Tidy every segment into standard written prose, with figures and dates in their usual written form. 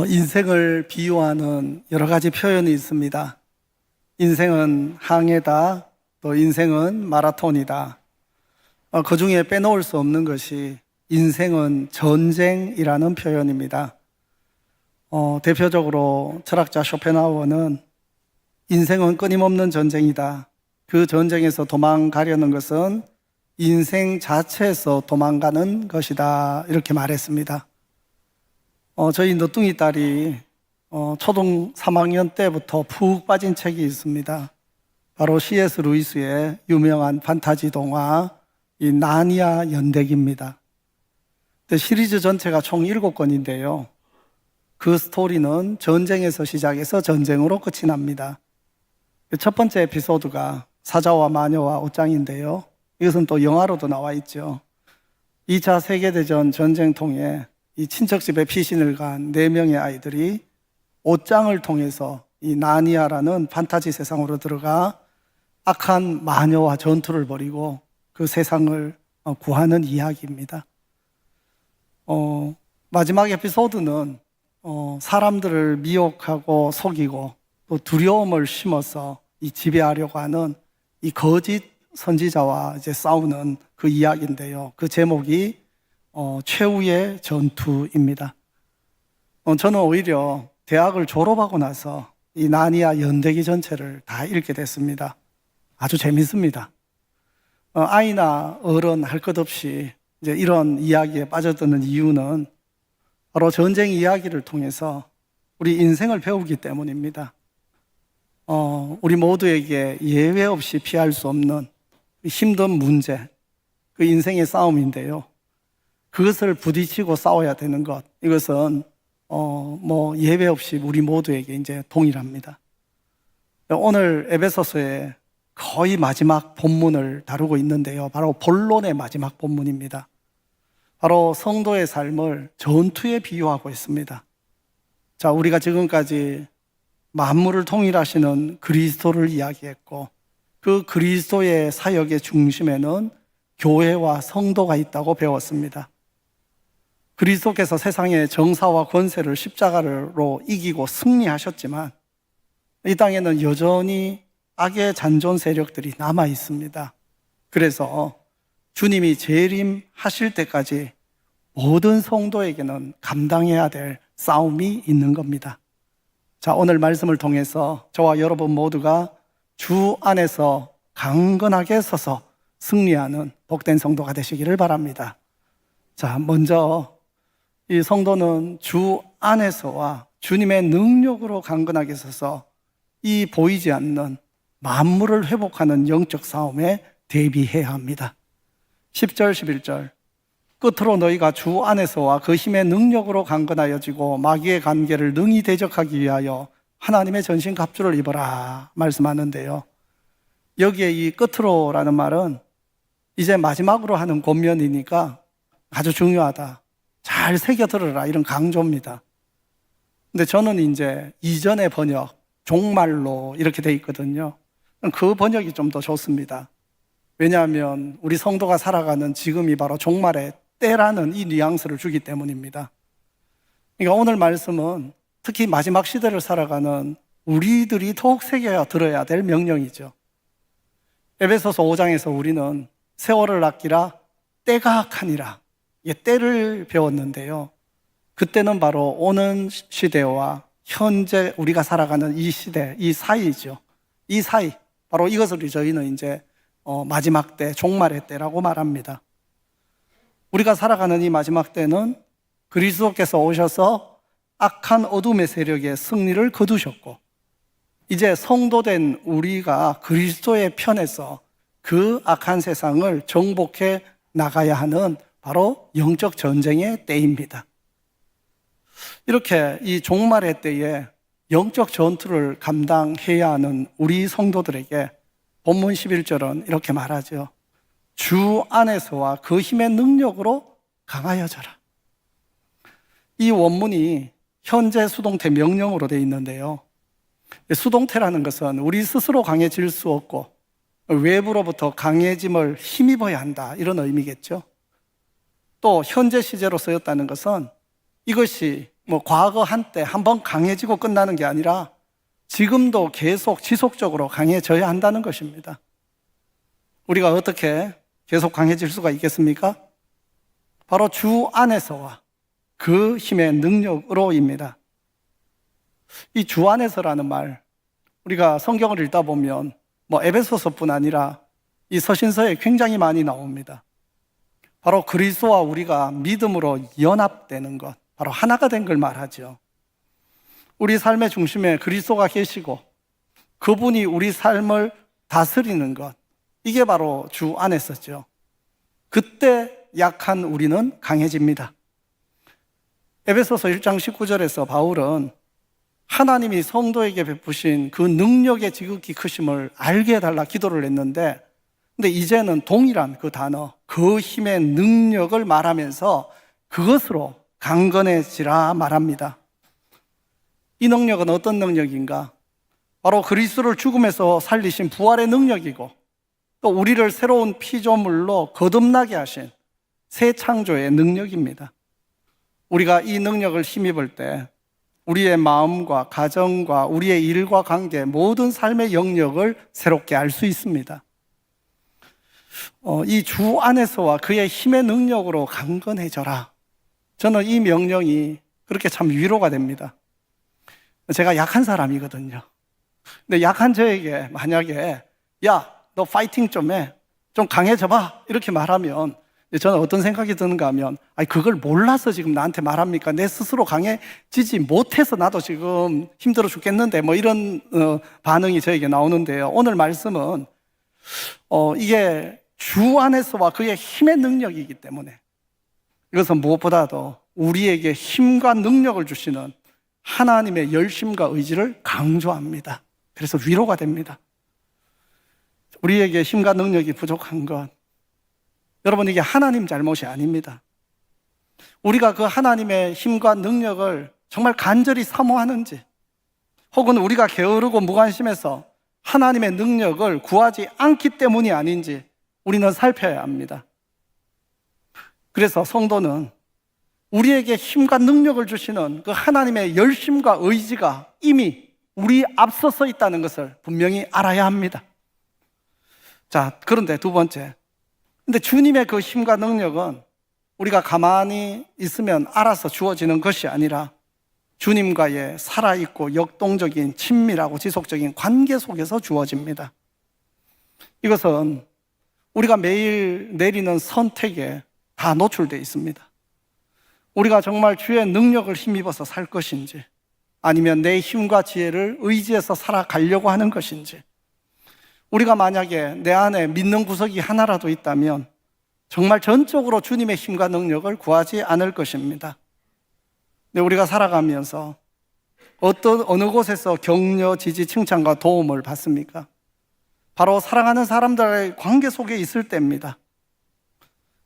인생을 비유하는 여러 가지 표현이 있습니다. 인생은 항해다, 또 인생은 마라톤이다. 그 중에 빼놓을 수 없는 것이 인생은 전쟁이라는 표현입니다. 대표적으로 철학자 쇼펜하우어는 인생은 끊임없는 전쟁이다. 그 전쟁에서 도망가려는 것은 인생 자체에서 도망가는 것이다. 이렇게 말했습니다. 저희 너뚱이 딸이 초등 3학년 때부터 푹 빠진 책이 있습니다. 바로 C.S. 루이스의 유명한 판타지 동화 이 나니아 연대기입니다. 시리즈 전체가 총 7권인데요. 그 스토리는 전쟁에서 시작해서 전쟁으로 끝이 납니다. 첫 번째 에피소드가 사자와 마녀와 옷장인데요. 이것은 또 영화로도 나와 있죠. 2차 세계대전 전쟁통에 이 친척집에 피신을 간 4명의 아이들이 옷장을 통해서 이 나니아라는 판타지 세상으로 들어가 악한 마녀와 전투를 벌이고 그 세상을 구하는 이야기입니다. 마지막 에피소드는 사람들을 미혹하고 속이고 또 두려움을 심어서 이 지배하려고 하는 이 거짓 선지자와 이제 싸우는 그 이야기인데요. 그 제목이 최후의 전투입니다. 저는 오히려 대학을 졸업하고 나서 이 나니아 연대기 전체를 다 읽게 됐습니다. 아주 재밌습니다. 아이나 어른 할 것 없이 이제 이런 이야기에 빠져드는 이유는 바로 전쟁 이야기를 통해서 우리 인생을 배우기 때문입니다. 우리 모두에게 예외 없이 피할 수 없는 힘든 문제, 그 인생의 싸움인데요. 그것을 부딪히고 싸워야 되는 것, 이것은 예외 없이 우리 모두에게 이제 동일합니다. 오늘 에베소서의 거의 마지막 본문을 다루고 있는데요. 바로 본론의 마지막 본문입니다. 바로 성도의 삶을 전투에 비유하고 있습니다. 자, 우리가 지금까지 만물을 통일하시는 그리스도를 이야기했고, 그 그리스도의 사역의 중심에는 교회와 성도가 있다고 배웠습니다. 그리스도께서 세상의 정사와 권세를 십자가로 이기고 승리하셨지만 이 땅에는 여전히 악의 잔존 세력들이 남아 있습니다. 그래서 주님이 재림하실 때까지 모든 성도에게는 감당해야 될 싸움이 있는 겁니다. 자, 오늘 말씀을 통해서 저와 여러분 모두가 주 안에서 강건하게 서서 승리하는 복된 성도가 되시기를 바랍니다. 자, 먼저 이 성도는 주 안에서와 주님의 능력으로 강건하게 서서 이 보이지 않는 만물을 회복하는 영적 싸움에 대비해야 합니다. 10절, 11절. 끝으로 너희가 주 안에서와 그 힘의 능력으로 강건하여지고 마귀의 관계를 능히 대적하기 위하여 하나님의 전신 갑주를 입어라 말씀하는데요. 여기에 이 끝으로라는 말은 이제 마지막으로 하는 권면이니까 아주 중요하다. 잘 새겨 들으라 이런 강조입니다. 근데 저는 이제 이전의 번역, 종말로 이렇게 돼 있거든요. 그 번역이 좀 더 좋습니다. 왜냐하면 우리 성도가 살아가는 지금이 바로 종말의 때라는 이 뉘앙스를 주기 때문입니다. 그러니까 오늘 말씀은 특히 마지막 시대를 살아가는 우리들이 더욱 새겨야 들어야 될 명령이죠. 에베소서 5장에서 우리는 세월을 아끼라 때가 악하니라, 때를 배웠는데요. 그때는 바로 오는 시대와 현재 우리가 살아가는 이 시대, 이 사이죠. 이 사이, 바로 이것을 저희는 이제 마지막 때, 종말의 때라고 말합니다. 우리가 살아가는 이 마지막 때는 그리스도께서 오셔서 악한 어둠의 세력의 승리를 거두셨고, 이제 성도된 우리가 그리스도의 편에서 그 악한 세상을 정복해 나가야 하는 바로 영적 전쟁의 때입니다. 이렇게 이 종말의 때에 영적 전투를 감당해야 하는 우리 성도들에게 본문 11절은 이렇게 말하죠. 주 안에서와 그 힘의 능력으로 강하여져라. 이 원문이 현재 수동태 명령으로 되어 있는데요. 수동태라는 것은 우리 스스로 강해질 수 없고 외부로부터 강해짐을 힘입어야 한다, 이런 의미겠죠. 또 현재 시제로 쓰였다는 것은 이것이 과거 한때 한번 강해지고 끝나는 게 아니라 지금도 계속 지속적으로 강해져야 한다는 것입니다. 우리가 어떻게 계속 강해질 수가 있겠습니까? 바로 주 안에서와 그 힘의 능력으로입니다. 이 주 안에서라는 말, 우리가 성경을 읽다 보면 에베소서뿐 아니라 이 서신서에 굉장히 많이 나옵니다. 바로 그리스도와 우리가 믿음으로 연합되는 것, 바로 하나가 된 걸 말하죠. 우리 삶의 중심에 그리스도가 계시고 그분이 우리 삶을 다스리는 것, 이게 바로 주 안에서죠. 그때 약한 우리는 강해집니다. 에베소서 1장 19절에서 바울은 하나님이 성도에게 베푸신 그 능력의 지극히 크심을 알게 해달라 기도를 했는데, 근데 이제는 동일한 그 단어, 그 힘의 능력을 말하면서 그것으로 강건해지라 말합니다. 이 능력은 어떤 능력인가? 바로 그리스도를 죽음에서 살리신 부활의 능력이고, 또 우리를 새로운 피조물로 거듭나게 하신 새 창조의 능력입니다. 우리가 이 능력을 힘입을 때 우리의 마음과 가정과 우리의 일과 관계, 모든 삶의 영역을 새롭게 알 수 있습니다. 이 주 안에서와 그의 힘의 능력으로 강건해져라. 저는 이 명령이 그렇게 참 위로가 됩니다. 제가 약한 사람이거든요. 근데 약한 저에게 만약에 야, 너 파이팅 좀 해, 좀 강해져봐, 이렇게 말하면 저는 어떤 생각이 드는가 하면, 그걸 몰라서 지금 나한테 말합니까? 내 스스로 강해지지 못해서 나도 지금 힘들어 죽겠는데, 이런 반응이 저에게 나오는데요. 오늘 말씀은 이게 주 안에서와 그의 힘의 능력이기 때문에, 이것은 무엇보다도 우리에게 힘과 능력을 주시는 하나님의 열심과 의지를 강조합니다. 그래서 위로가 됩니다. 우리에게 힘과 능력이 부족한 것, 여러분, 이게 하나님 잘못이 아닙니다. 우리가 그 하나님의 힘과 능력을 정말 간절히 사모하는지, 혹은 우리가 게으르고 무관심해서 하나님의 능력을 구하지 않기 때문이 아닌지 우리는 살펴야 합니다. 그래서 성도는 우리에게 힘과 능력을 주시는 그 하나님의 열심과 의지가 이미 우리 앞서서 있다는 것을 분명히 알아야 합니다. 자, 그런데 두 번째, 근데 주님의 그 힘과 능력은 우리가 가만히 있으면 알아서 주어지는 것이 아니라 주님과의 살아있고 역동적인 친밀하고 지속적인 관계 속에서 주어집니다. 이것은 우리가 매일 내리는 선택에 다 노출되어 있습니다. 우리가 정말 주의 능력을 힘입어서 살 것인지, 아니면 내 힘과 지혜를 의지해서 살아가려고 하는 것인지, 우리가 만약에 내 안에 믿는 구석이 하나라도 있다면 정말 전적으로 주님의 힘과 능력을 구하지 않을 것입니다. 근데 우리가 살아가면서 어느 곳에서 격려, 지지, 칭찬과 도움을 받습니까? 바로 사랑하는 사람들의 관계 속에 있을 때입니다.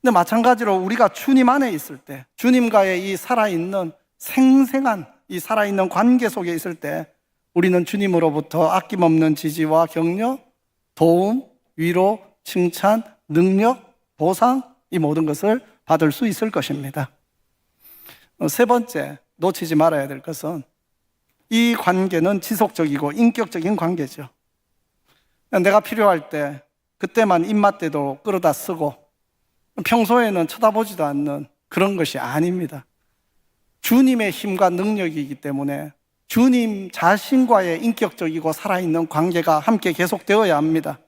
근데 마찬가지로 우리가 주님 안에 있을 때, 주님과의 이 살아있는 생생한 이 살아있는 관계 속에 있을 때 우리는 주님으로부터 아낌없는 지지와 격려, 도움, 위로, 칭찬, 능력, 보상, 이 모든 것을 받을 수 있을 것입니다. 세 번째, 놓치지 말아야 될 것은 이 관계는 지속적이고 인격적인 관계죠. 내가 필요할 때 그때만 입맛대로 끌어다 쓰고 평소에는 쳐다보지도 않는 그런 것이 아닙니다. 주님의 힘과 능력이기 때문에 주님 자신과의 인격적이고 살아있는 관계가 함께 계속되어야 합니다.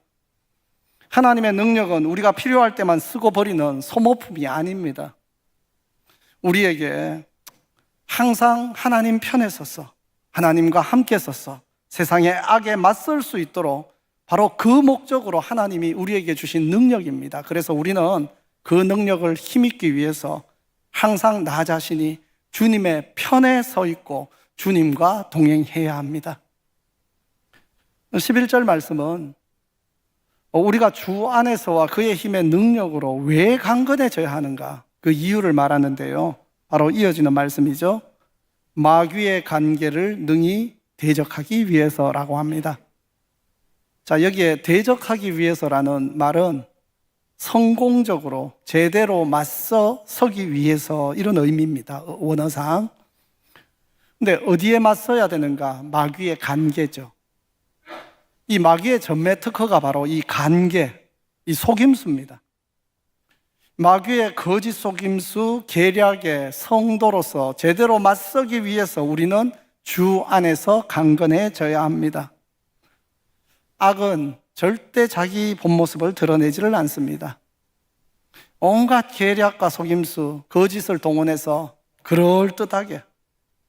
하나님의 능력은 우리가 필요할 때만 쓰고 버리는 소모품이 아닙니다. 우리에게 항상 하나님 편에 서서 하나님과 함께 서서 세상의 악에 맞설 수 있도록 바로 그 목적으로 하나님이 우리에게 주신 능력입니다. 그래서 우리는 그 능력을 힘입기 위해서 항상 나 자신이 주님의 편에 서 있고 주님과 동행해야 합니다. 11절 말씀은 우리가 주 안에서와 그의 힘의 능력으로 왜 강건해져야 하는가, 그 이유를 말하는데요. 바로 이어지는 말씀이죠. 마귀의 관계를 능히 대적하기 위해서라고 합니다. 자, 여기에 대적하기 위해서라는 말은 성공적으로 제대로 맞서 서기 위해서 이런 의미입니다. 원어상. 근데 어디에 맞서야 되는가? 마귀의 관계죠. 이 마귀의 전매 특허가 바로 이 관계, 이 속임수입니다. 마귀의 거짓 속임수, 계략의 성도로서 제대로 맞서기 위해서 우리는 주 안에서 강건해져야 합니다. 악은 절대 자기 본 모습을 드러내지를 않습니다. 온갖 계략과 속임수, 거짓을 동원해서 그럴듯하게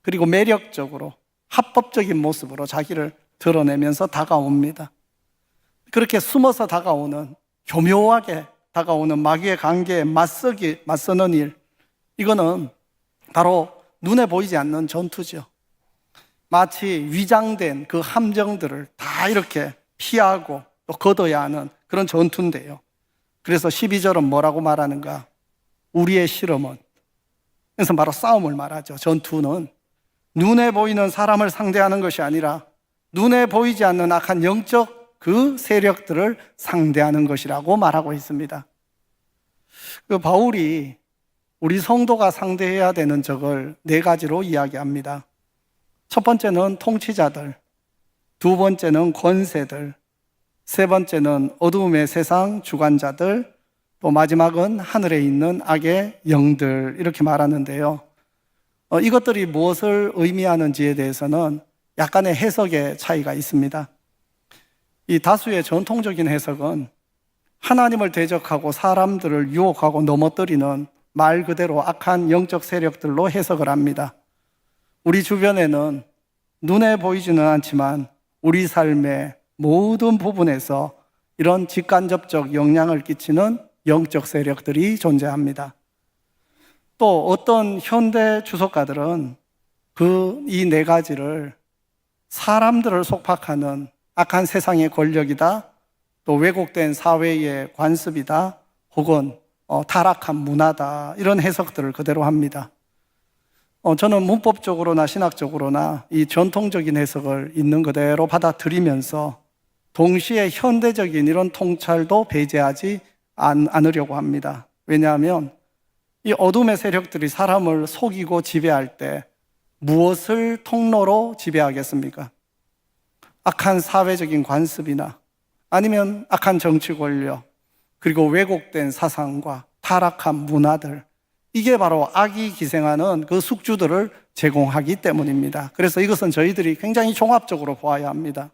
그리고 매력적으로 합법적인 모습으로 자기를 드러내면서 다가옵니다. 그렇게 숨어서 다가오는, 교묘하게 다가오는 마귀의 관계에 맞서는 일, 이거는 바로 눈에 보이지 않는 전투죠. 마치 위장된 그 함정들을 다 이렇게 피하고 또 걷어야 하는 그런 전투인데요. 그래서 12절은 뭐라고 말하는가? 우리의 실험은, 그래서 바로 싸움을 말하죠. 전투는 눈에 보이는 사람을 상대하는 것이 아니라 눈에 보이지 않는 악한 영적 그 세력들을 상대하는 것이라고 말하고 있습니다. 그 바울이 우리 성도가 상대해야 되는 적을 4가지로 이야기합니다. 첫 번째는 통치자들, 두 번째는 권세들, 세 번째는 어두움의 세상 주관자들, 또 마지막은 하늘에 있는 악의 영들, 이렇게 말하는데요. 이것들이 무엇을 의미하는지에 대해서는 약간의 해석의 차이가 있습니다. 이 다수의 전통적인 해석은 하나님을 대적하고 사람들을 유혹하고 넘어뜨리는 말 그대로 악한 영적 세력들로 해석을 합니다. 우리 주변에는 눈에 보이지는 않지만 우리 삶의 모든 부분에서 이런 직간접적 영향을 끼치는 영적 세력들이 존재합니다. 또 어떤 현대 주석가들은 이 4가지를 사람들을 속박하는 악한 세상의 권력이다, 또 왜곡된 사회의 관습이다, 혹은 타락한 문화다, 이런 해석들을 그대로 합니다. 저는 문법적으로나 신학적으로나 이 전통적인 해석을 있는 그대로 받아들이면서 동시에 현대적인 이런 통찰도 배제하지 않으려고 합니다. 왜냐하면 이 어둠의 세력들이 사람을 속이고 지배할 때 무엇을 통로로 지배하겠습니까? 악한 사회적인 관습이나 아니면 악한 정치 권력, 그리고 왜곡된 사상과 타락한 문화들, 이게 바로 악이 기생하는 그 숙주들을 제공하기 때문입니다. 그래서 이것은 저희들이 굉장히 종합적으로 보아야 합니다.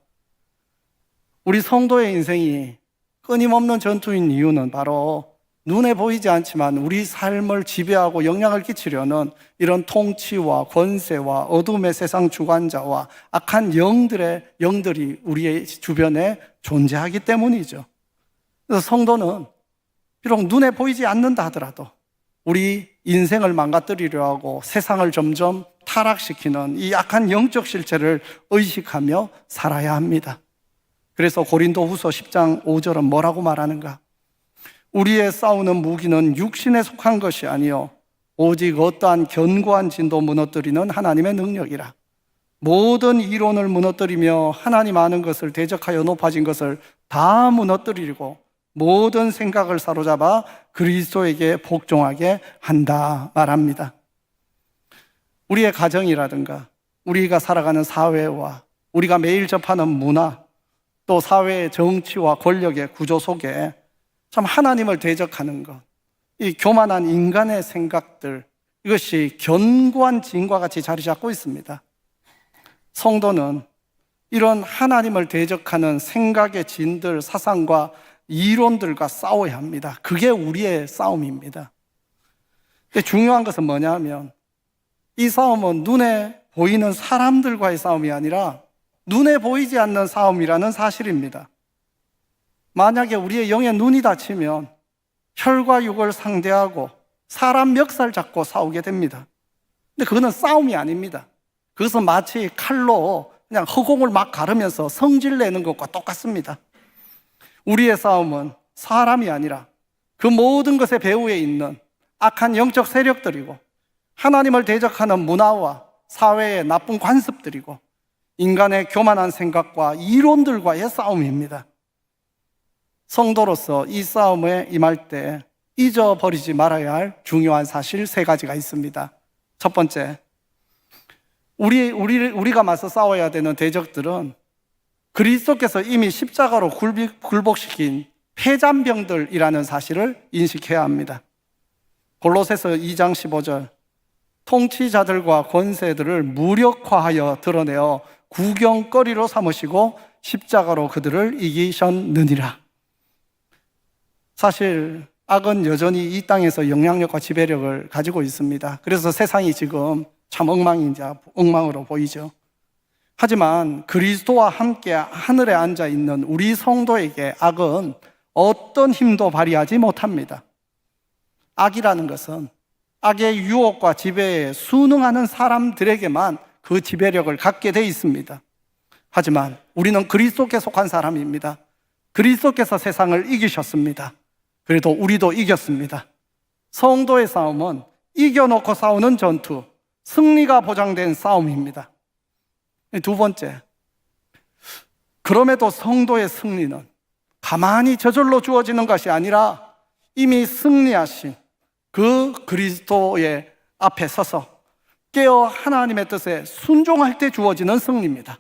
우리 성도의 인생이 끊임없는 전투인 이유는 바로 눈에 보이지 않지만 우리 삶을 지배하고 영향을 끼치려는 이런 통치와 권세와 어둠의 세상 주관자와 악한 영들이 우리의 주변에 존재하기 때문이죠. 그래서 성도는 비록 눈에 보이지 않는다 하더라도 우리 인생을 망가뜨리려 하고 세상을 점점 타락시키는 이 악한 영적 실체를 의식하며 살아야 합니다. 그래서 고린도후서 10장 5절은 뭐라고 말하는가? 우리의 싸우는 무기는 육신에 속한 것이 아니요 오직 어떠한 견고한 진도 무너뜨리는 하나님의 능력이라. 모든 이론을 무너뜨리며 하나님 아는 것을 대적하여 높아진 것을 다 무너뜨리고 모든 생각을 사로잡아 그리스도에게 복종하게 한다 말합니다. 우리의 가정이라든가 우리가 살아가는 사회와 우리가 매일 접하는 문화, 또 사회의 정치와 권력의 구조 속에 참 하나님을 대적하는 것, 이 교만한 인간의 생각들, 이것이 견고한 진과 같이 자리 잡고 있습니다. 성도는 이런 하나님을 대적하는 생각의 진들, 사상과 이론들과 싸워야 합니다. 그게 우리의 싸움입니다. 근데 중요한 것은 뭐냐 하면 이 싸움은 눈에 보이는 사람들과의 싸움이 아니라 눈에 보이지 않는 싸움이라는 사실입니다. 만약에 우리의 영의 눈이 닫히면 혈과 육을 상대하고 사람 멱살 잡고 싸우게 됩니다. 근데 그거는 싸움이 아닙니다. 그것은 마치 칼로 그냥 허공을 막 가르면서 성질 내는 것과 똑같습니다. 우리의 싸움은 사람이 아니라 그 모든 것의 배후에 있는 악한 영적 세력들이고 하나님을 대적하는 문화와 사회의 나쁜 관습들이고 인간의 교만한 생각과 이론들과의 싸움입니다. 성도로서 이 싸움에 임할 때 잊어버리지 말아야 할 중요한 사실 3가지가 있습니다. 첫 번째, 우리가 맞서 싸워야 되는 대적들은 그리스도께서 이미 십자가로 굴복시킨 폐잔병들이라는 사실을 인식해야 합니다. 골로새서 2장 15절, 통치자들과 권세들을 무력화하여 드러내어 구경거리로 삼으시고 십자가로 그들을 이기셨느니라. 사실 악은 여전히 이 땅에서 영향력과 지배력을 가지고 있습니다. 그래서 세상이 지금 참 엉망으로 보이죠. 하지만 그리스도와 함께 하늘에 앉아 있는 우리 성도에게 악은 어떤 힘도 발휘하지 못합니다. 악이라는 것은 악의 유혹과 지배에 순응하는 사람들에게만 그 지배력을 갖게 돼 있습니다. 하지만 우리는 그리스도께 속한 사람입니다. 그리스도께서 세상을 이기셨습니다. 그래도 우리도 이겼습니다. 성도의 싸움은 이겨놓고 싸우는 전투, 승리가 보장된 싸움입니다. 두 번째, 그럼에도 성도의 승리는 가만히 저절로 주어지는 것이 아니라 이미 승리하신 그 그리스도의 앞에 서서 깨어 하나님의 뜻에 순종할 때 주어지는 승리입니다.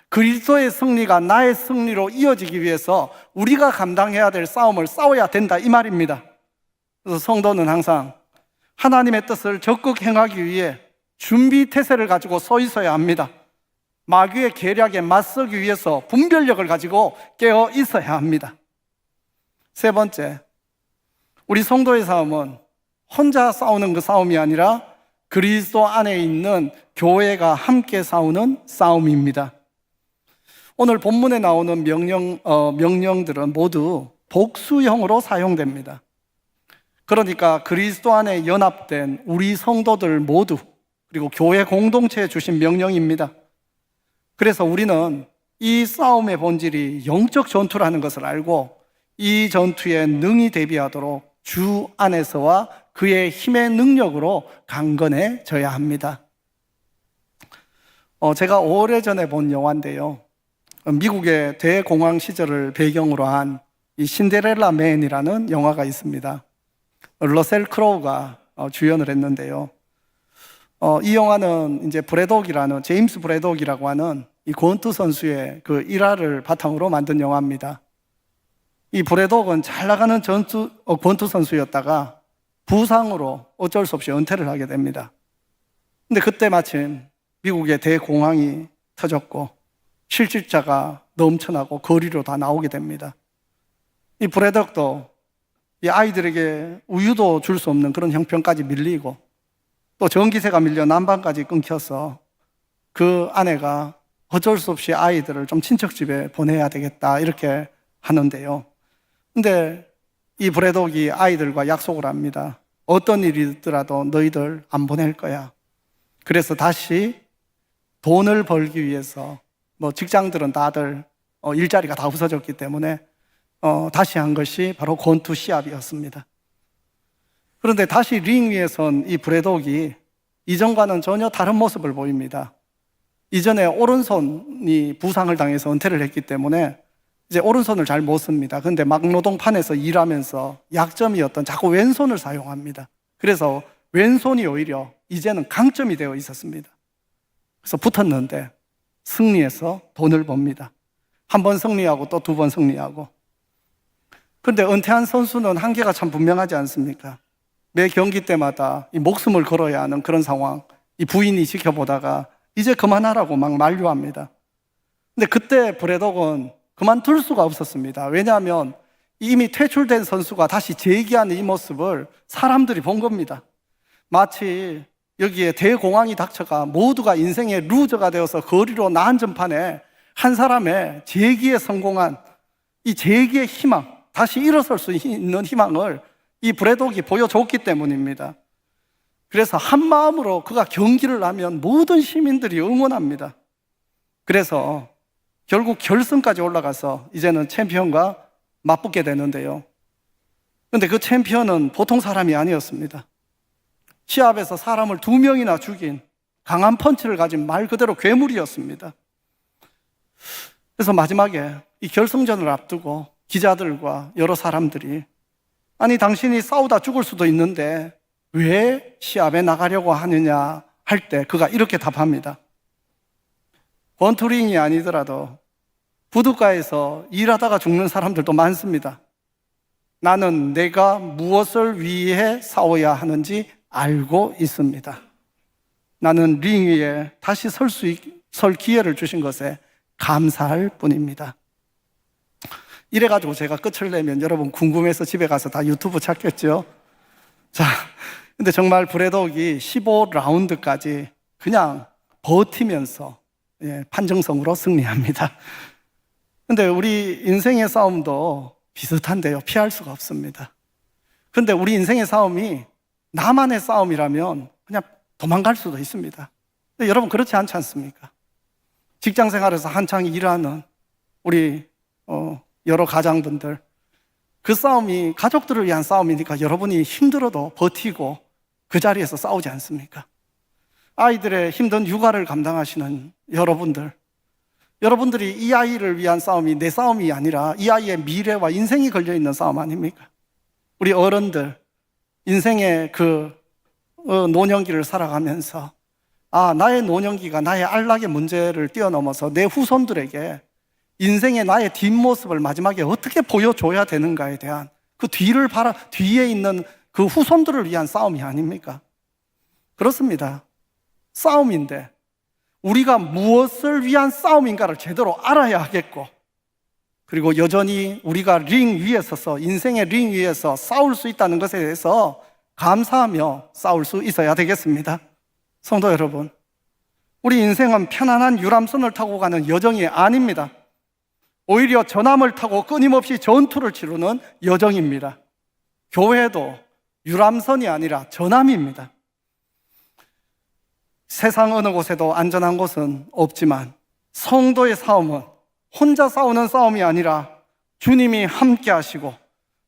그리스도의 승리가 나의 승리로 이어지기 위해서 우리가 감당해야 될 싸움을 싸워야 된다, 이 말입니다. 그래서 성도는 항상 하나님의 뜻을 적극 행하기 위해 준비태세를 가지고 서 있어야 합니다. 마귀의 계략에 맞서기 위해서 분별력을 가지고 깨어 있어야 합니다. 세 번째, 우리 성도의 싸움은 혼자 싸우는 그 싸움이 아니라 그리스도 안에 있는 교회가 함께 싸우는 싸움입니다. 오늘 본문에 나오는 명령들은 모두 복수형으로 사용됩니다. 그러니까 그리스도 안에 연합된 우리 성도들 모두, 그리고 교회 공동체에 주신 명령입니다. 그래서 우리는 이 싸움의 본질이 영적 전투라는 것을 알고 이 전투에 능히 대비하도록 주 안에서와 그의 힘의 능력으로 강건해져야 합니다. 제가 오래전에 본 영화인데요, 미국의 대공황 시절을 배경으로 한 이 신데렐라 맨이라는 영화가 있습니다. 러셀 크로우가 주연을 했는데요, 이 영화는 이제 제임스 브래독이라고 하는 이 권투 선수의 그 일화를 바탕으로 만든 영화입니다. 이 브래독은 잘 나가는 권투 선수였다가 부상으로 어쩔 수 없이 은퇴를 하게 됩니다. 근데 그때 마침 미국의 대공황이 터졌고 실직자가 넘쳐나고 거리로 다 나오게 됩니다. 이 브래독도 이 아이들에게 우유도 줄 수 없는 그런 형편까지 밀리고 또 전기세가 밀려 난방까지 끊겨서 그 아내가 어쩔 수 없이 아이들을 좀 친척집에 보내야 되겠다 이렇게 하는데요, 근데 이 브래독이 아이들과 약속을 합니다. 어떤 일이 있더라도 너희들 안 보낼 거야. 그래서 다시 돈을 벌기 위해서 직장들은 다들 일자리가 다 없어졌기 때문에 다시 한 것이 바로 권투 시합이었습니다. 그런데 다시 링 위에 선 이 브래독이 이전과는 전혀 다른 모습을 보입니다. 이전에 오른손이 부상을 당해서 은퇴를 했기 때문에 이제 오른손을 잘 못 씁니다. 그런데 막노동판에서 일하면서 약점이었던 자꾸 왼손을 사용합니다. 그래서 왼손이 오히려 이제는 강점이 되어 있었습니다. 그래서 붙었는데 승리해서 돈을 법니다. 한 번 승리하고 또 2번 승리하고. 그런데 은퇴한 선수는 한계가 참 분명하지 않습니까? 매 경기 때마다 이 목숨을 걸어야 하는 그런 상황, 이 부인이 지켜보다가 이제 그만하라고 막 만류합니다. 근데 그때 브래독은 그만둘 수가 없었습니다. 왜냐하면 이미 퇴출된 선수가 다시 재기하는 이 모습을 사람들이 본 겁니다. 마치 여기에 대공황이 닥쳐가 모두가 인생의 루저가 되어서 거리로 나앉은 전판에 한 사람의 재기에 성공한 이 재기의 희망, 다시 일어설 수 있는 희망을 이 브래독이 보여줬기 때문입니다. 그래서 한 마음으로 그가 경기를 하면 모든 시민들이 응원합니다. 그래서 결국 결승까지 올라가서 이제는 챔피언과 맞붙게 되는데요, 그런데 그 챔피언은 보통 사람이 아니었습니다. 시합에서 사람을 2명이나 죽인 강한 펀치를 가진 말 그대로 괴물이었습니다. 그래서 마지막에 이 결승전을 앞두고 기자들과 여러 사람들이 아니 당신이 싸우다 죽을 수도 있는데 왜 시합에 나가려고 하느냐 할 때 그가 이렇게 답합니다. 권투링이 아니더라도 부둣가에서 일하다가 죽는 사람들도 많습니다. 나는 내가 무엇을 위해 싸워야 하는지 알고 있습니다. 나는 링 위에 다시 설 기회를 주신 것에 감사할 뿐입니다. 이래가지고 제가 끝을 내면 여러분 궁금해서 집에 가서 다 유튜브 찾겠죠? 자, 근데 정말 브래독이 15라운드까지 그냥 버티면서 판정성으로 승리합니다. 근데 우리 인생의 싸움도 비슷한데요. 피할 수가 없습니다. 근데 우리 인생의 싸움이 나만의 싸움이라면 그냥 도망갈 수도 있습니다. 근데 여러분 그렇지 않지 않습니까? 직장 생활에서 한창 일하는 우리 여러 가장분들, 그 싸움이 가족들을 위한 싸움이니까 여러분이 힘들어도 버티고 그 자리에서 싸우지 않습니까? 아이들의 힘든 육아를 감당하시는 여러분들이 이 아이를 위한 싸움이 내 싸움이 아니라 이 아이의 미래와 인생이 걸려있는 싸움 아닙니까? 우리 어른들, 인생의 그 노년기를 살아가면서 나의 노년기가 나의 안락의 문제를 뛰어넘어서 내 후손들에게 인생의 나의 뒷모습을 마지막에 어떻게 보여줘야 되는가에 대한 그 뒤에 있는 그 후손들을 위한 싸움이 아닙니까? 그렇습니다. 싸움인데 우리가 무엇을 위한 싸움인가를 제대로 알아야 하겠고, 그리고 여전히 우리가 링 위에 서서 인생의 링 위에서 싸울 수 있다는 것에 대해서 감사하며 싸울 수 있어야 되겠습니다. 성도 여러분, 우리 인생은 편안한 유람선을 타고 가는 여정이 아닙니다. 오히려 전함을 타고 끊임없이 전투를 치르는 여정입니다. 교회도 유람선이 아니라 전함입니다. 세상 어느 곳에도 안전한 곳은 없지만 성도의 싸움은 혼자 싸우는 싸움이 아니라 주님이 함께 하시고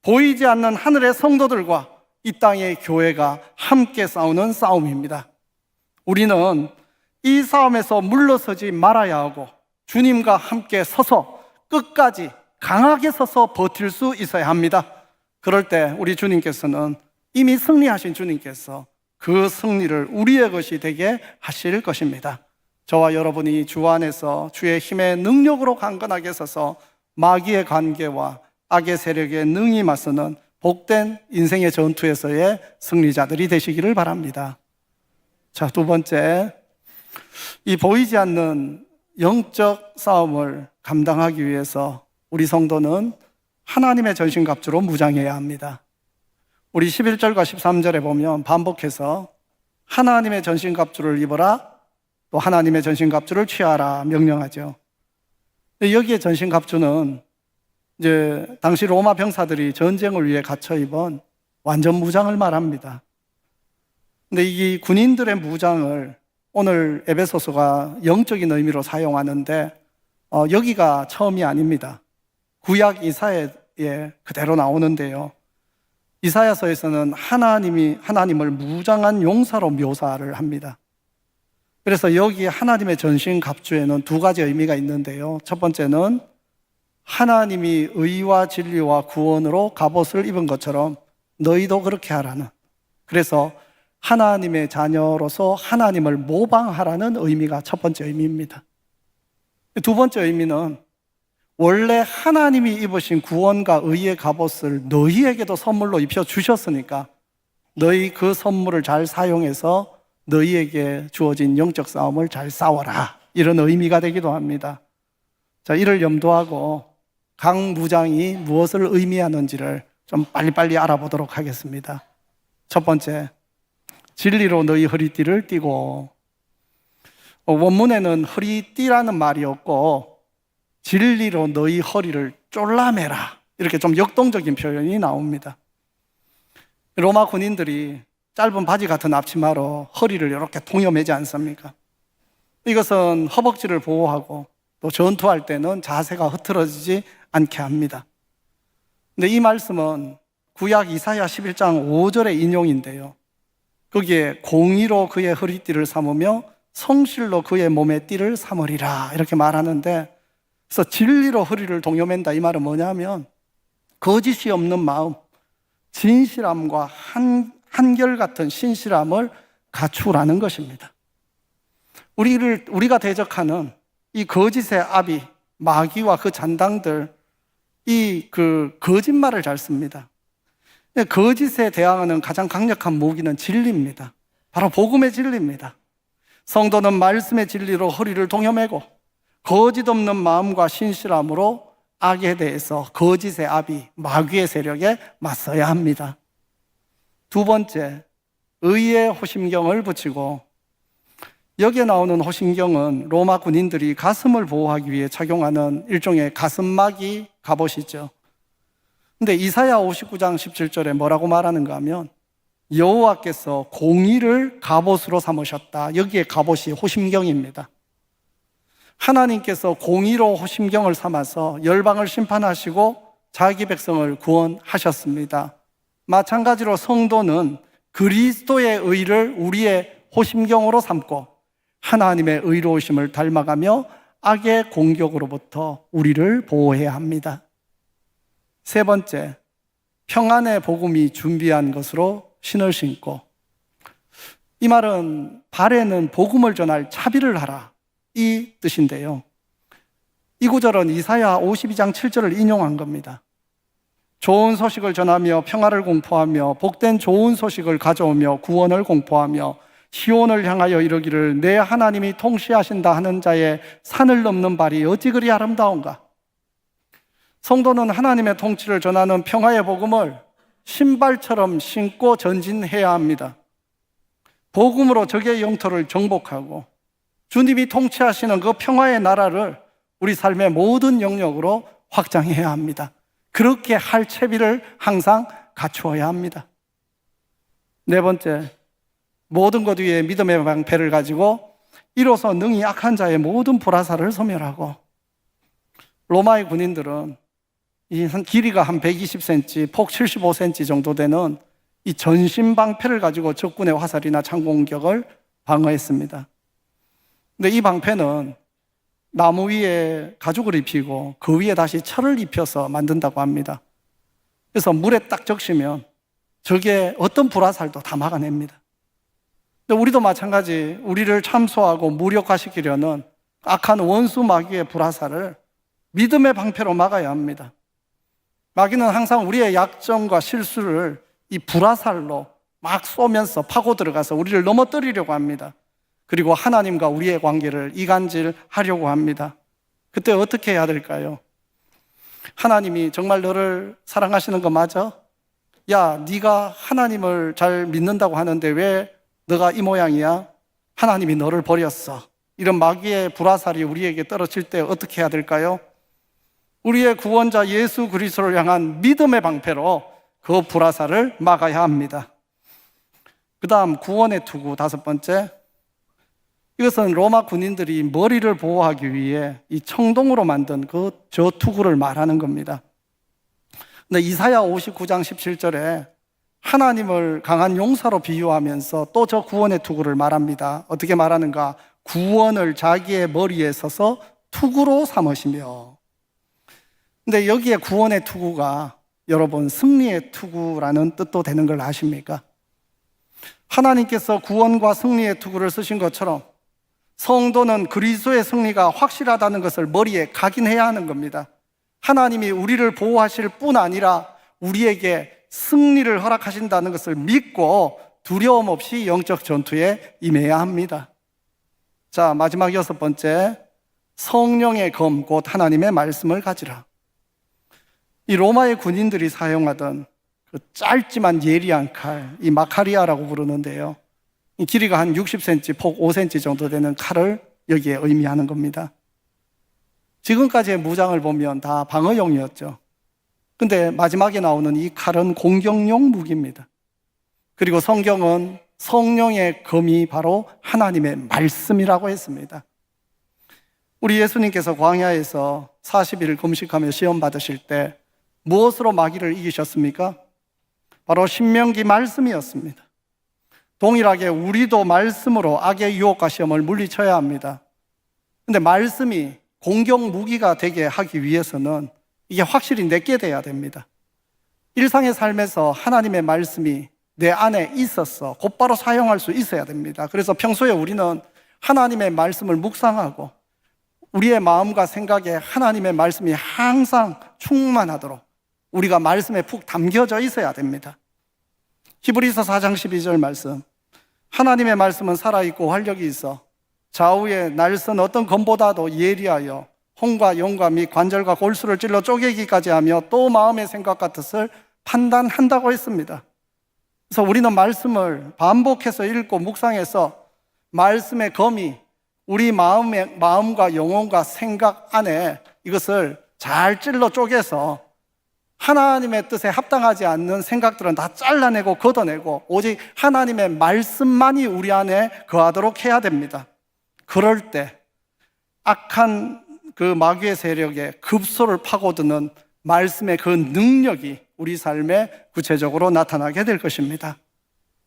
보이지 않는 하늘의 성도들과 이 땅의 교회가 함께 싸우는 싸움입니다. 우리는 이 싸움에서 물러서지 말아야 하고 주님과 함께 서서 끝까지 강하게 서서 버틸 수 있어야 합니다. 그럴 때 우리 주님께서는 이미 승리하신 주님께서 그 승리를 우리의 것이 되게 하실 것입니다. 저와 여러분이 주 안에서 주의 힘의 능력으로 강건하게 서서 마귀의 관계와 악의 세력에 능히 맞서는 복된 인생의 전투에서의 승리자들이 되시기를 바랍니다. 자, 두 번째, 이 보이지 않는 영적 싸움을 감당하기 위해서 우리 성도는 하나님의 전신갑주로 무장해야 합니다. 우리 11절과 13절에 보면 반복해서 하나님의 전신갑주를 입어라, 또 하나님의 전신갑주를 취하라 명령하죠. 여기에 전신갑주는 이제 당시 로마 병사들이 전쟁을 위해 갖춰 입은 완전 무장을 말합니다. 근데 이 군인들의 무장을 오늘 에베소서가 영적인 의미로 사용하는데 여기가 처음이 아닙니다. 구약 이사야에 그대로 나오는데요. 이사야서에서는 하나님을 무장한 용사로 묘사를 합니다. 그래서 여기 하나님의 전신 갑주에는 두 가지 의미가 있는데요. 첫 번째는 하나님이 의와 진리와 구원으로 갑옷을 입은 것처럼 너희도 그렇게 하라는, 그래서 하나님의 자녀로서 하나님을 모방하라는 의미가 첫 번째 의미입니다. 두 번째 의미는 원래 하나님이 입으신 구원과 의의 갑옷을 너희에게도 선물로 입혀 주셨으니까 너희 그 선물을 잘 사용해서 너희에게 주어진 영적 싸움을 잘 싸워라, 이런 의미가 되기도 합니다. 자, 이를 염두하고 각 무장이 무엇을 의미하는지를 좀 빨리빨리 알아보도록 하겠습니다. 첫 번째, 진리로 너희 허리띠를 띠고, 원문에는 허리띠라는 말이 없고 진리로 너희 허리를 쫄라매라, 이렇게 좀 역동적인 표현이 나옵니다. 로마 군인들이 짧은 바지 같은 앞치마로 허리를 이렇게 동여매지 않습니까? 이것은 허벅지를 보호하고 또 전투할 때는 자세가 흐트러지지 않게 합니다. 근데 이 말씀은 구약 이사야 11장 5절의 인용인데요. 거기에 공의로 그의 허리띠를 삼으며 성실로 그의 몸에 띠를 삼으리라 이렇게 말하는데, 그래서 진리로 허리를 동여맨다 이 말은 뭐냐면 거짓이 없는 마음, 진실함과 한결같은 신실함을 갖추라는 것입니다. 우리가 대적하는 이 거짓의 아비, 마귀와 그 잔당들, 그 거짓말을 잘 씁니다. 거짓에 대항하는 가장 강력한 무기는 진리입니다. 바로 복음의 진리입니다. 성도는 말씀의 진리로 허리를 동여매고 거짓 없는 마음과 신실함으로 악에 대해서 거짓의 아비, 마귀의 세력에 맞서야 합니다. 두 번째, 의의 호심경을 붙이고, 여기에 나오는 호심경은 로마 군인들이 가슴을 보호하기 위해 착용하는 일종의 가슴막이 갑옷이죠. 근데 이사야 59장 17절에 뭐라고 말하는가 하면 여호와께서 공의를 갑옷으로 삼으셨다. 여기에 갑옷이 호심경입니다. 하나님께서 공의로 호심경을 삼아서 열방을 심판하시고 자기 백성을 구원하셨습니다. 마찬가지로 성도는 그리스도의 의를 우리의 호심경으로 삼고 하나님의 의로우심을 닮아가며 악의 공격으로부터 우리를 보호해야 합니다. 세 번째, 평안의 복음이 준비한 것으로 신을 신고, 이 말은 발에는 복음을 전할 차비를 하라 이 뜻인데요, 이 구절은 이사야 52장 7절을 인용한 겁니다. 좋은 소식을 전하며 평화를 공포하며 복된 좋은 소식을 가져오며 구원을 공포하며 시온을 향하여 이르기를 내 하나님이 통치하신다 하는 자의 산을 넘는 발이 어찌 그리 아름다운가. 성도는 하나님의 통치를 전하는 평화의 복음을 신발처럼 신고 전진해야 합니다. 복음으로 적의 영토를 정복하고 주님이 통치하시는 그 평화의 나라를 우리 삶의 모든 영역으로 확장해야 합니다. 그렇게 할 채비를 항상 갖추어야 합니다. 네 번째, 모든 것 위에 믿음의 방패를 가지고 이로써 능히 악한 자의 모든 불화살을 소멸하고, 로마의 군인들은 이 길이가 한 120cm, 폭 75cm 정도 되는 이 전신 방패를 가지고 적군의 화살이나 창 공격을 방어했습니다. 근데 이 방패는 나무 위에 가죽을 입히고 그 위에 다시 철을 입혀서 만든다고 합니다. 그래서 물에 딱 적시면 적의 어떤 불화살도 다 막아냅니다. 근데 우리도 마찬가지, 우리를 참소하고 무력화시키려는 악한 원수 마귀의 불화살을 믿음의 방패로 막아야 합니다. 마귀는 항상 우리의 약점과 실수를 이 불화살로 막 쏘면서 파고 들어가서 우리를 넘어뜨리려고 합니다. 그리고 하나님과 우리의 관계를 이간질하려고 합니다. 그때 어떻게 해야 될까요? 하나님이 정말 너를 사랑하시는 거 맞아? 야, 네가 하나님을 잘 믿는다고 하는데 왜 너가 이 모양이야? 하나님이 너를 버렸어. 이런 마귀의 불화살이 우리에게 떨어질 때 어떻게 해야 될까요? 우리의 구원자 예수 그리스도를 향한 믿음의 방패로 그 불화살을 막아야 합니다. 그 다음 구원의 투구 다섯 번째, 이것은 로마 군인들이 머리를 보호하기 위해 이 청동으로 만든 저 투구를 말하는 겁니다. 근데 이사야 59장 17절에 하나님을 강한 용사로 비유하면서 또 저 구원의 투구를 말합니다. 어떻게 말하는가? 구원을 자기의 머리에 서서 투구로 삼으시며. 근데 여기에 구원의 투구가 여러분 승리의 투구라는 뜻도 되는 걸 아십니까? 하나님께서 구원과 승리의 투구를 쓰신 것처럼 성도는 그리스도의 승리가 확실하다는 것을 머리에 각인해야 하는 겁니다. 하나님이 우리를 보호하실 뿐 아니라 우리에게 승리를 허락하신다는 것을 믿고 두려움 없이 영적 전투에 임해야 합니다. 자, 마지막 여섯 번째, 성령의 검 곧 하나님의 말씀을 가지라. 이 로마의 군인들이 사용하던 그 짧지만 예리한 칼, 이 마카리아라고 부르는데요, 이 길이가 한 60cm, 폭 5cm 정도 되는 칼을 여기에 의미하는 겁니다. 지금까지의 무장을 보면 다 방어용이었죠. 근데 마지막에 나오는 이 칼은 공격용 무기입니다. 그리고 성경은 성령의 검이 바로 하나님의 말씀이라고 했습니다. 우리 예수님께서 광야에서 40일 금식하며 시험 받으실 때 무엇으로 마귀를 이기셨습니까? 바로 신명기 말씀이었습니다. 동일하게 우리도 말씀으로 악의 유혹과 시험을 물리쳐야 합니다. 근데 말씀이 공격 무기가 되게 하기 위해서는 이게 확실히 내게 돼야 됩니다. 일상의 삶에서 하나님의 말씀이 내 안에 있어서 곧바로 사용할 수 있어야 됩니다. 그래서 평소에 우리는 하나님의 말씀을 묵상하고 우리의 마음과 생각에 하나님의 말씀이 항상 충만하도록 우리가 말씀에 푹 담겨져 있어야 됩니다. 히브리서 4장 12절 말씀, 하나님의 말씀은 살아있고 활력이 있어 좌우에 날선 어떤 검보다도 예리하여 혼과 영과 및 관절과 골수를 찔러 쪼개기까지 하며 또 마음의 생각과 뜻을 판단한다고 했습니다. 그래서 우리는 말씀을 반복해서 읽고 묵상해서 말씀의 검이 우리 마음과 영혼과 생각 안에 이것을 잘 찔러 쪼개서 하나님의 뜻에 합당하지 않는 생각들은 다 잘라내고 걷어내고 오직 하나님의 말씀만이 우리 안에 거하도록 해야 됩니다. 그럴 때 악한 그 마귀의 세력에 급소를 파고드는 말씀의 그 능력이 우리 삶에 구체적으로 나타나게 될 것입니다.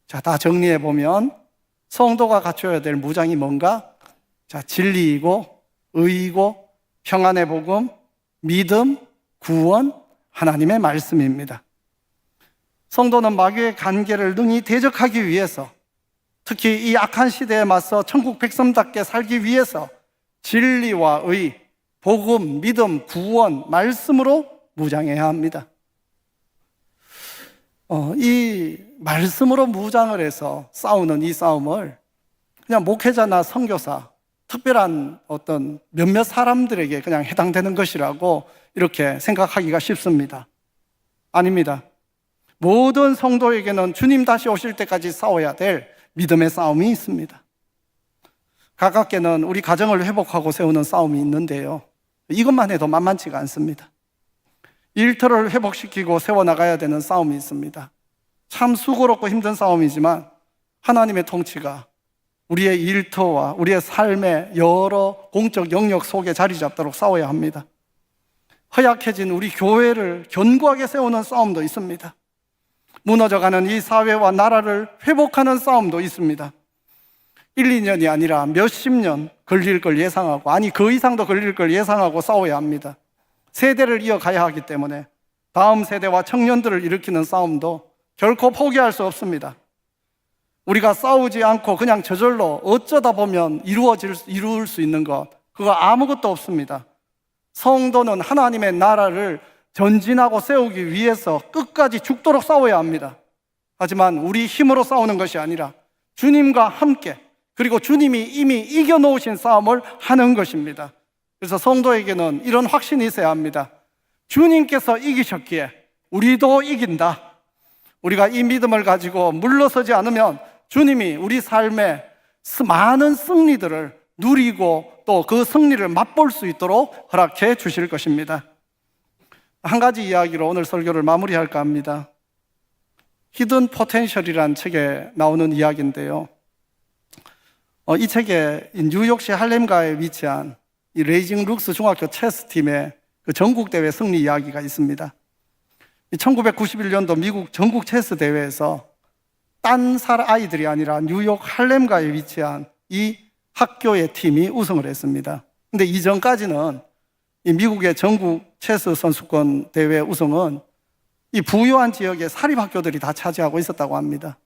자, 다 정리해 보면 성도가 갖춰야 될 무장이 뭔가? 자, 진리이고 의이고 평안의 복음, 믿음, 구원, 하나님의 말씀입니다. 성도는 마귀의 관계를 능히 대적하기 위해서, 특히 이 악한 시대에 맞서 천국 백성답게 살기 위해서 진리와 의, 복음, 믿음, 구원, 말씀으로 무장해야 합니다. 이 말씀으로 무장을 해서 싸우는 이 싸움을 그냥 목회자나 선교사, 특별한 어떤 몇몇 사람들에게 그냥 해당되는 것이라고 이렇게 생각하기가 쉽습니다. 아닙니다. 모든 성도에게는 주님 다시 오실 때까지 싸워야 될 믿음의 싸움이 있습니다. 가깝게는 우리 가정을 회복하고 세우는 싸움이 있는데요, 이것만 해도 만만치가 않습니다. 일터를 회복시키고 세워나가야 되는 싸움이 있습니다. 참 수고롭고 힘든 싸움이지만 하나님의 통치가 우리의 일터와 우리의 삶의 여러 공적 영역 속에 자리 잡도록 싸워야 합니다. 허약해진 우리 교회를 견고하게 세우는 싸움도 있습니다. 무너져가는 이 사회와 나라를 회복하는 싸움도 있습니다. 1, 2년이 아니라 몇십 년 걸릴 걸 예상하고, 아니 그 이상도 걸릴 걸 예상하고 싸워야 합니다. 세대를 이어가야 하기 때문에 다음 세대와 청년들을 일으키는 싸움도 결코 포기할 수 없습니다. 우리가 싸우지 않고 그냥 저절로 어쩌다 보면 이루을 수 있는 것, 그거 아무것도 없습니다. 성도는 하나님의 나라를 전진하고 세우기 위해서 끝까지 죽도록 싸워야 합니다. 하지만 우리 힘으로 싸우는 것이 아니라 주님과 함께, 그리고 주님이 이미 이겨놓으신 싸움을 하는 것입니다. 그래서 성도에게는 이런 확신이 있어야 합니다. 주님께서 이기셨기에 우리도 이긴다. 우리가 이 믿음을 가지고 물러서지 않으면 주님이 우리 삶에 많은 승리들을 누리고 또 그 승리를 맛볼 수 있도록 허락해 주실 것입니다. 한 가지 이야기로 오늘 설교를 마무리할까 합니다. 히든 포텐셜이라는 책에 나오는 이야기인데요, 이 책에 뉴욕시 할렘가에 위치한 이 레이징 룩스 중학교 체스팀의 그 전국대회 승리 이야기가 있습니다. 1991년도 미국 전국 체스 대회에서 딴 아이들이 아니라 뉴욕 할렘가에 위치한 이 학교의 팀이 우승을 했습니다. 근데 이전까지는 이 미국의 전국 체스 선수권 대회 우승은 이 부유한 지역의 사립학교들이 다 차지하고 있었다고 합니다.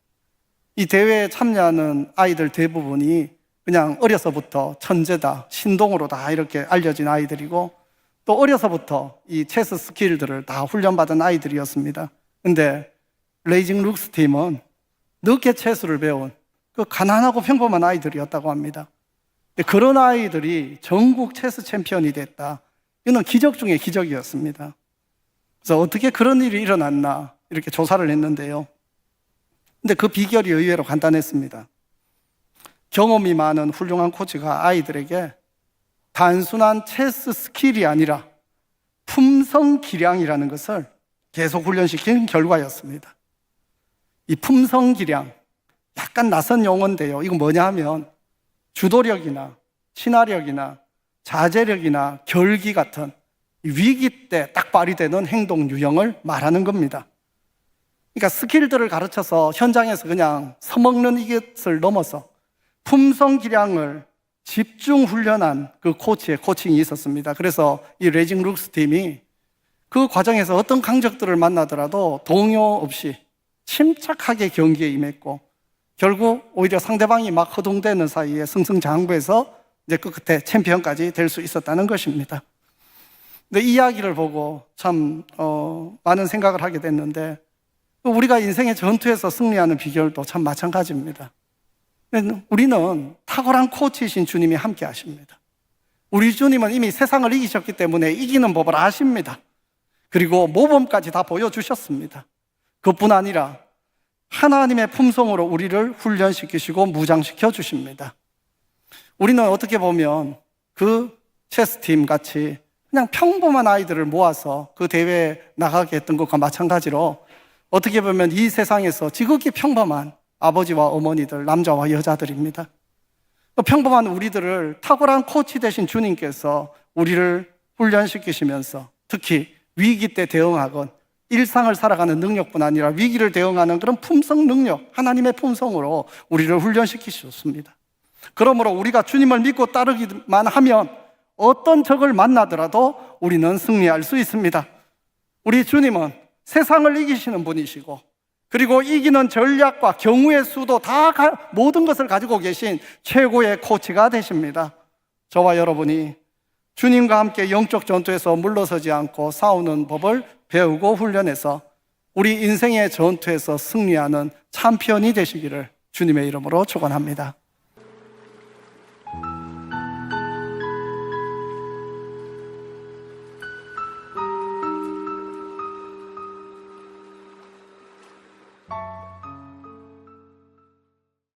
이 대회에 참여하는 아이들 대부분이 그냥 어려서부터 천재다, 신동으로 다 이렇게 알려진 아이들이고, 또 어려서부터 이 체스 스킬들을 다 훈련받은 아이들이었습니다. 근데 레이징 룩스 팀은 늦게 체스를 배운 그 가난하고 평범한 아이들이었다고 합니다. 그런 아이들이 전국 체스 챔피언이 됐다. 이건 기적 중에 기적이었습니다. 그래서 어떻게 그런 일이 일어났나 이렇게 조사를 했는데요, 근데 그 비결이 의외로 간단했습니다. 경험이 많은 훌륭한 코치가 아이들에게 단순한 체스 스킬이 아니라 품성 기량이라는 것을 계속 훈련시킨 결과였습니다. 이 품성 기량, 약간 낯선 용어인데요, 이건 뭐냐 하면 주도력이나 친화력이나 자제력이나 결기 같은 위기 때 딱 발휘되는 행동 유형을 말하는 겁니다. 그러니까 스킬들을 가르쳐서 현장에서 그냥 서먹는 이것을 넘어서 품성 기량을 집중 훈련한 그 코치의 코칭이 있었습니다. 그래서 이 레징 룩스 팀이 그 과정에서 어떤 강적들을 만나더라도 동요 없이 침착하게 경기에 임했고, 결국 오히려 상대방이 막 허둥대는 사이에 승승장구해서 이제 그 끝에 챔피언까지 될 수 있었다는 것입니다. 근데 이 이야기를 보고 참 많은 생각을 하게 됐는데, 우리가 인생의 전투에서 승리하는 비결도 참 마찬가지입니다. 우리는 탁월한 코치이신 주님이 함께 하십니다. 우리 주님은 이미 세상을 이기셨기 때문에 이기는 법을 아십니다. 그리고 모범까지 다 보여주셨습니다. 그뿐 아니라 하나님의 품성으로 우리를 훈련시키시고 무장시켜 주십니다. 우리는 어떻게 보면 그 체스팀 같이 그냥 평범한 아이들을 모아서 그 대회에 나가게 했던 것과 마찬가지로 어떻게 보면 이 세상에서 지극히 평범한 아버지와 어머니들, 남자와 여자들입니다. 평범한 우리들을 탁월한 코치 되신 주님께서 우리를 훈련시키시면서 특히 위기 때 대응하건 일상을 살아가는 능력뿐 아니라 위기를 대응하는 그런 품성 능력, 하나님의 품성으로 우리를 훈련시키셨습니다. 그러므로 우리가 주님을 믿고 따르기만 하면 어떤 적을 만나더라도 우리는 승리할 수 있습니다. 우리 주님은 세상을 이기시는 분이시고, 그리고 이기는 전략과 경우의 수도 다 모든 것을 가지고 계신 최고의 코치가 되십니다. 저와 여러분이 주님과 함께 영적 전투에서 물러서지 않고 싸우는 법을 배우고 훈련해서 우리 인생의 전투에서 승리하는 챔피언이 되시기를 주님의 이름으로 축원합니다.